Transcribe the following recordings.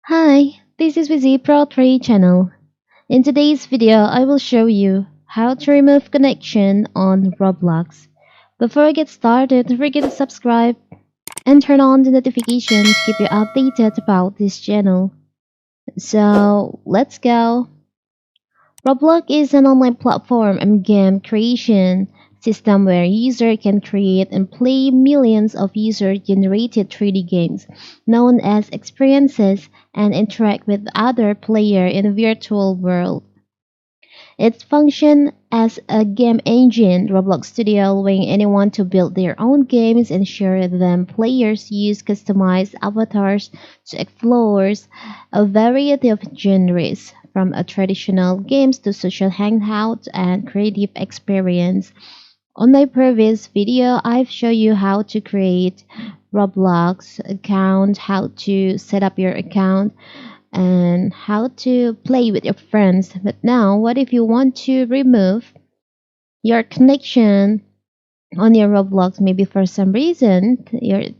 Hi, this is Wizzy Pro 3 channel. In today's video, I will show you how to remove connection on Roblox. Before I get started, don't forget to subscribe and turn on the notifications to keep you updated about this channel. So, let's go. Roblox is an online platform and game creation system where users can create and play millions of user-generated 3D games known as experiences and interact with other players in a virtual world. It functions as a game engine, Roblox Studio, allowing anyone to build their own games and share them. Players use customized avatars to explore a variety of genres, from a traditional games to social hangouts and creative experience. On my previous video, I've shown you how to create Roblox account, how to set up your account, and how to play with your friends. But now, what if you want to remove your connection on your Roblox? Maybe for some reason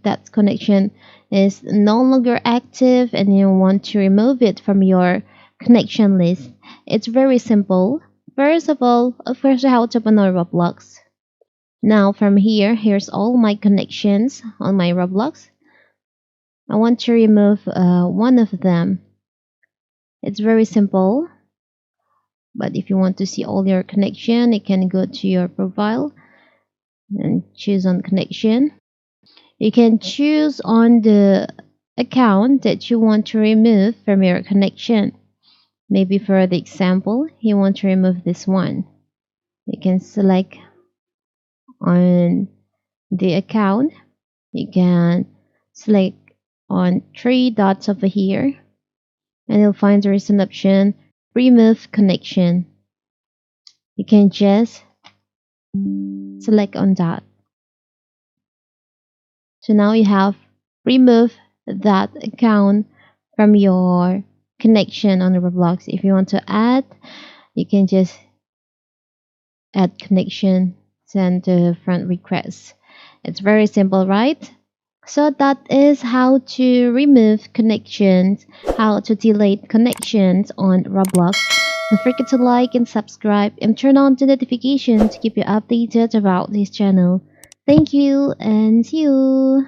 that connection is no longer active and you want to remove it from your connection list. It's very simple. First of all, how to open our Roblox. Now from here, here's all my connections on my Roblox. I want to remove one of them. It's very simple, but if you want to see all your connection, you can go to your profile and choose on connection. You can choose on the account that you want to remove from your connection. Maybe for the example, you want to remove this one. You can select on the account. You can select on three dots over here, and you'll find there is an option remove connection. You can just select on that. So now you have removed that account from your connection on the Roblox. If you want to add, you can just add connection, send the friend request. It's very simple, right? So that is how to remove connections, how to delete connections on Roblox. Don't forget to like and subscribe and turn on the notifications to keep you updated about this channel. Thank you and see you.